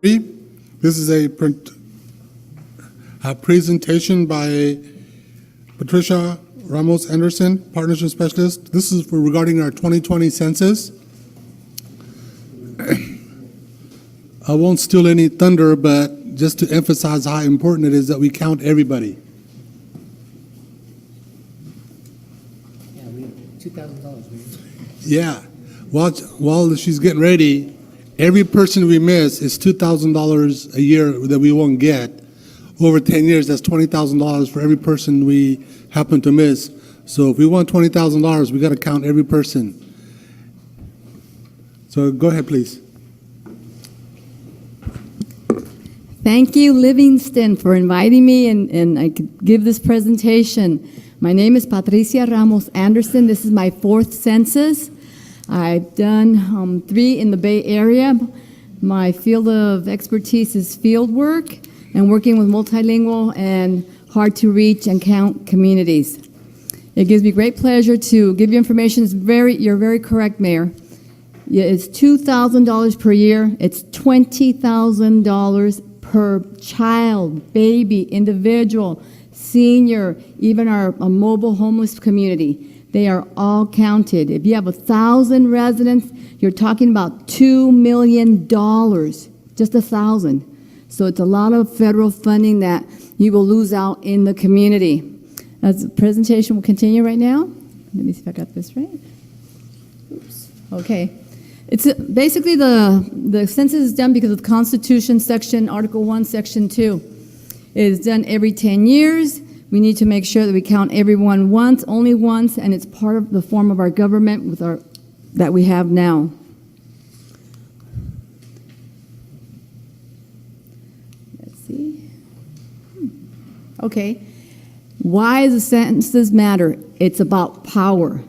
This is a presentation by Patricia Ramos Anderson, Partnership Specialist. This is regarding our 2020 census. I won't steal any thunder, but just to emphasize how important it is that we count everybody. Yeah, we have $2,000. Yeah. While she's getting ready, every person we miss is $2,000 a year that we won't get. Over 10 years, that's $20,000 for every person we happen to miss. So if we want $20,000, we got to count every person. So go ahead, please. Thank you, Livingston, for inviting me and I could give this presentation. My name is Patricia Ramos Anderson. This is my 4th census. I've done 3 in the Bay Area. My field of expertise is field work and working with multilingual and hard-to-reach and count communities. It gives me great pleasure to give you information. You're very correct, Mayor. Yeah, it's $2,000 per year. It's $20,000 per child, baby, individual, senior, even our mobile homeless community. They are all counted. If you have 1,000 residents, you're talking about $2 million, just 1,000. So it's a lot of federal funding that you will lose out in the community. As the presentation will continue right now. Let me see if I got this right. Oops. Okay. It's basically the census is done because of the Constitution section, Article 1, Section 2. It is done every 10 years. We need to make sure that we count everyone once, only once, and it's part of the form of our government with that we have now. Let's see. Okay. Why does the census matter? It's about power.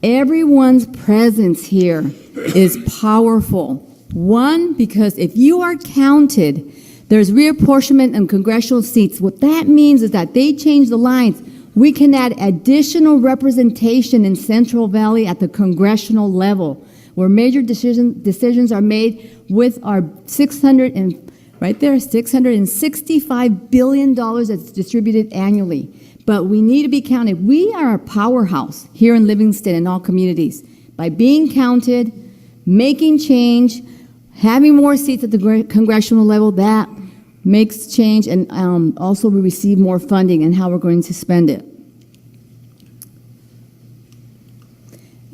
Everyone's presence here is powerful. One, because if you are counted, there's reapportionment in congressional seats. What that means is that they change the lines. We can add additional representation in Central Valley at the congressional level, where major decisions are made with our $665 billion that's distributed annually. But we need to be counted. We are a powerhouse here in Livingston and all communities. By being counted, making change, having more seats at the congressional level, that makes change, and also we receive more funding and how we're going to spend it.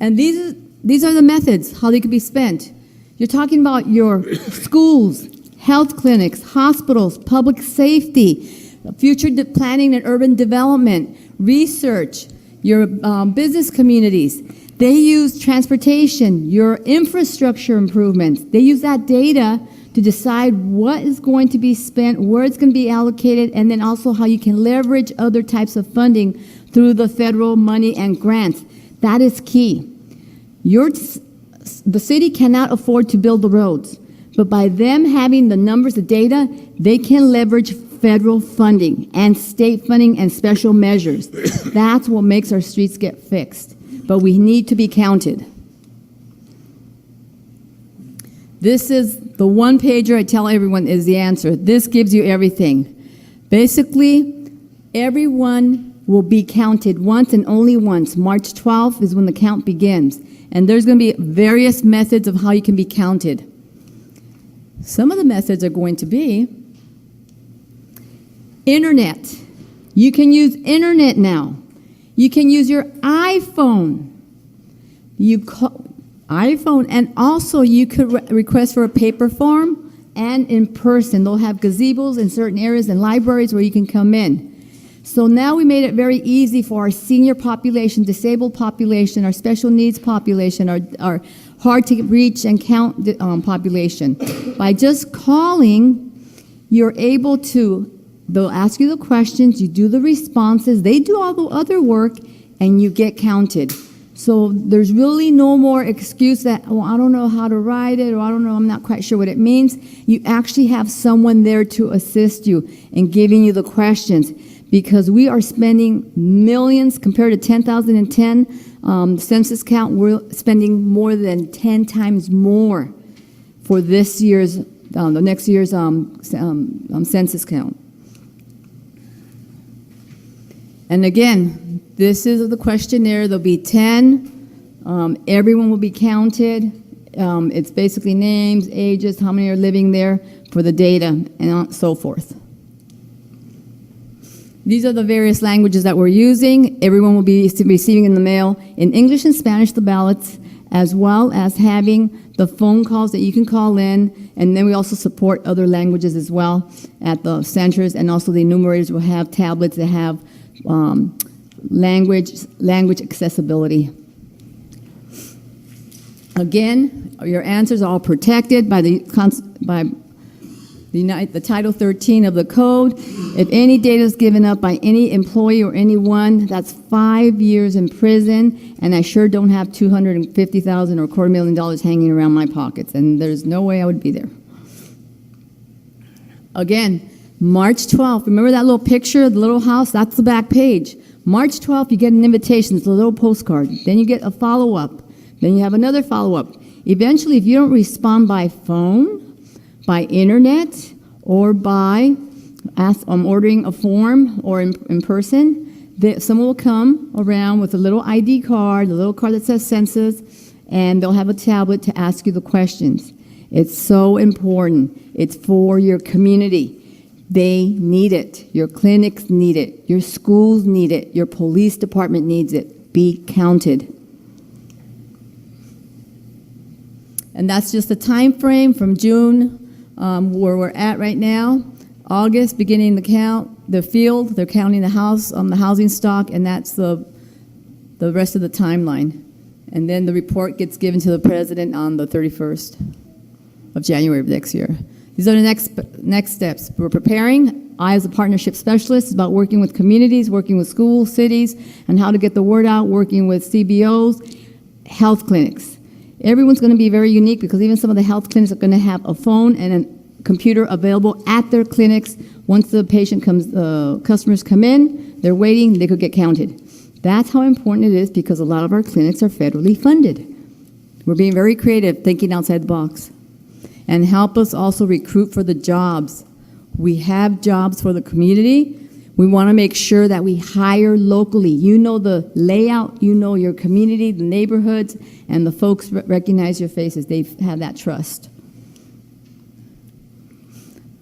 And these are the methods, how they could be spent. You're talking about your schools, health clinics, hospitals, public safety, future planning and urban development, research, your business communities. They use transportation, your infrastructure improvements. They use that data to decide what is going to be spent, where it's going to be allocated, and then also how you can leverage other types of funding through the federal money and grants. That is key. The city cannot afford to build the roads, but by them having the numbers, the data, they can leverage federal funding and state funding and special measures. That's what makes our streets get fixed. But we need to be counted. This is the one pager I tell everyone is the answer. This gives you everything. Basically, everyone will be counted once and only once. March 12th is when the count begins. And there's going to be various methods of how you can be counted. Some of the methods are going to be internet. You can use internet now. You can use your iPhone. iPhone, and also you could request for a paper form and in person. They'll have gazebos in certain areas and libraries where you can come in. So now we made it very easy for our senior population, disabled population, our special needs population, our hard to reach and count population. By just calling, you're able to, they'll ask you the questions, you do the responses, they do all the other work, and you get counted. So there's really no more excuse that, oh, I don't know how to write it, or I don't know, I'm not quite sure what it means. You actually have someone there to assist you in giving you the questions, because we are spending millions compared to 2010 census count. We're spending more than 10 times more for this year's the next year's census count. And again, this is the questionnaire. There'll be 10. Everyone will be counted. It's basically names, ages, how many are living there for the data, and so forth. These are the various languages that we're using. Everyone will be receiving in the mail in English and Spanish the ballots, as well as having the phone calls that you can call in. And then we also support other languages as well at the centers, and also the enumerators will have tablets that have language accessibility. Again, your answers are all protected by the Title 13 of the code. If any data is given up by any employee or anyone, that's 5 years in prison, and I sure don't have $250,000 or $250,000 hanging around my pockets, and there's no way I would be there. Again, March 12th, remember that little picture of the little house? That's the back page. March 12th, you get an invitation. It's a little postcard. Then you get a follow-up. Then you have another follow-up. Eventually, if you don't respond by phone, by internet, or by ordering a form or in person, someone will come around with a little ID card, a little card that says Census, and they'll have a tablet to ask you the questions. It's so important. It's for your community. They need it. Your clinics need it. Your schools need it. Your police department needs it. Be counted. And that's just the time frame from June, where we're at right now. August, beginning the count, the field, they're counting the house, the housing stock, and that's the rest of the timeline. And then the report gets given to the president on the 31st of January of next year. These are the next steps. We're preparing. I, as a partnership specialist, is about working with communities, working with schools, cities, and how to get the word out, working with CBOs, health clinics. Everyone's going to be very unique because even some of the health clinics are going to have a phone and a computer available at their clinics. Once the customers come in, they're waiting, they could get counted. That's how important it is because a lot of our clinics are federally funded. We're being very creative, thinking outside the box. And help us also recruit for the jobs. We have jobs for the community. We want to make sure that we hire locally. You know the layout, you know your community, the neighborhoods, and the folks recognize your faces. They have that trust.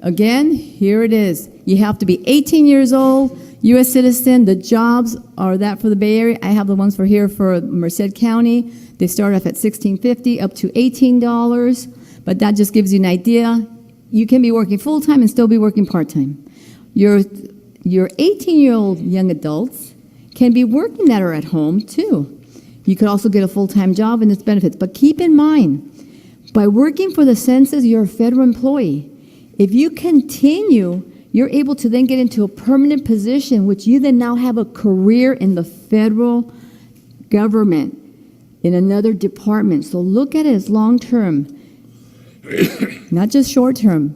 Again, here it is. You have to be 18 years old, U.S. citizen. The jobs are that for the Bay Area. I have the ones for here for Merced County. They start off at $16.50 up to $18. But that just gives you an idea. You can be working full-time and still be working part-time. Your 18-year-old young adults can be working that are at home, too. You could also get a full-time job and its benefits. But keep in mind, by working for the census, you're a federal employee. If you continue, you're able to then get into a permanent position, which you then now have a career in the federal government, in another department. So look at it as long-term. Not just short term.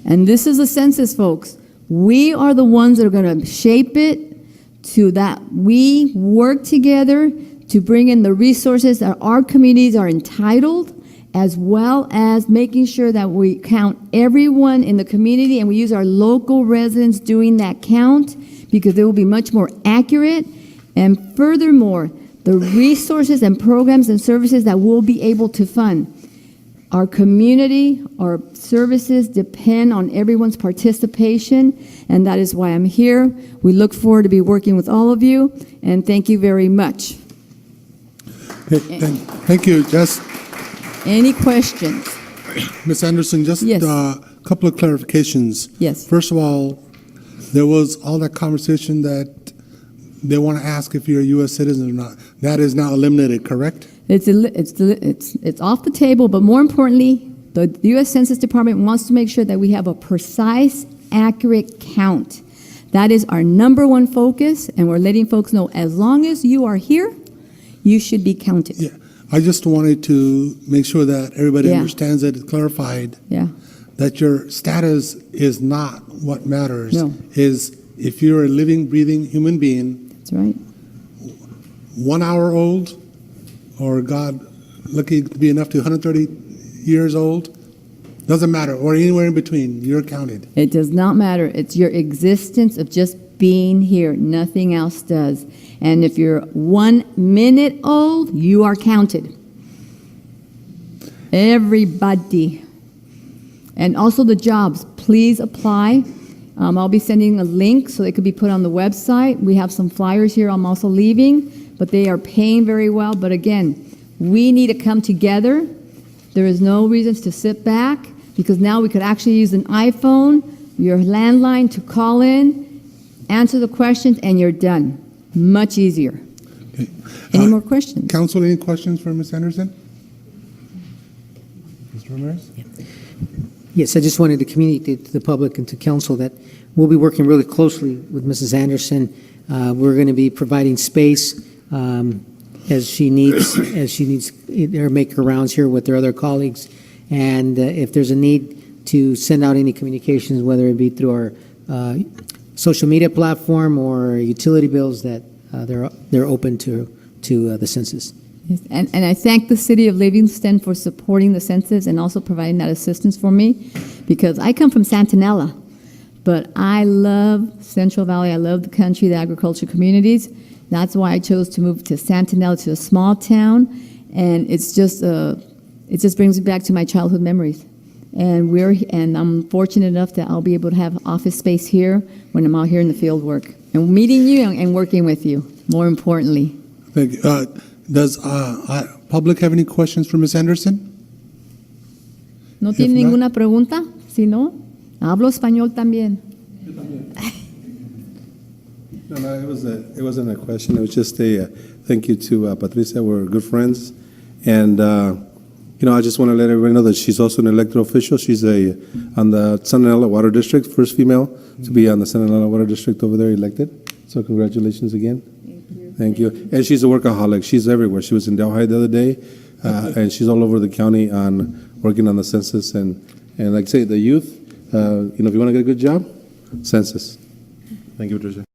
And this is the census, folks. We are the ones that are going to shape it to that we work together to bring in the resources that our communities are entitled, as well as making sure that we count everyone in the community and we use our local residents doing that count because it will be much more accurate. And furthermore, the resources and programs and services that we'll be able to fund. Our community, our services depend on everyone's participation, and that is why I'm here. We look forward to be working with all of you, and thank you very much. Thank you. Just any questions? Ms. Anderson, just Yes. a couple of clarifications. Yes. First of all, there was all that conversation that they want to ask if you're a U.S. citizen or not. That is now eliminated, correct? It's off the table, but more importantly, the U.S. Census Department wants to make sure that we have a precise, accurate count. That is our number one focus, and we're letting folks know as long as you are here, you should be counted. Yeah. I just wanted to make sure that everybody Yeah. understands that it's clarified. Yeah. That your status is not what matters. No. Is if you're a living, breathing human being, That's right. 1 hour old, or God lucky to be enough to 130 years old? Doesn't matter, or anywhere in between, you're counted. It does not matter. It's your existence of just being here. Nothing else does. And if you're 1 minute old, you are counted. Everybody. And also the jobs. Please apply. I'll be sending a link so they could be put on the website. We have some flyers here. I'm also leaving, but they are paying very well. But again, we need to come together. There is no reasons to sit back, because now we could actually use an iPhone, your landline, to call in, answer the questions, and you're done. Much easier. Okay. Any more questions? Council, any questions for Ms. Anderson? Mr. Ramirez? Yes, I just wanted to communicate to the public and to council that we'll be working really closely with Mrs. Anderson. We're going to be providing space as she needs her make her rounds here with their other colleagues. And if there's a need to send out any communications, whether it be through our social media platform or utility bills, that they're open to the census. Yes, and I thank the city of Livingston for supporting the census and also providing that assistance for me, because I come from Santanella, but I love Central Valley. I love the country, the agriculture communities. That's why I chose to move to Santanella, to a small town, and it just brings me back to my childhood memories. And I'm fortunate enough that I'll be able to have office space here when I'm out here in the field work and meeting you and working with you, more importantly. Thank you. Does public have any questions for Ms. Anderson? ¿No If tiene not- ninguna pregunta? Si no, hablo español también. No, it wasn't a question. It was just a thank you to Patricia. We're good friends, and I just want to let everybody know that she's also an elected official. She's on the Santanella Water District, first female to be on the Santanella Water District over there elected. So congratulations again. Thank you. And she's a workaholic. She's everywhere. She was in Delhi the other day, and she's all over the county on working on the census. And like I say, the youth, if you want to get a good job, census. Thank you, Patricia.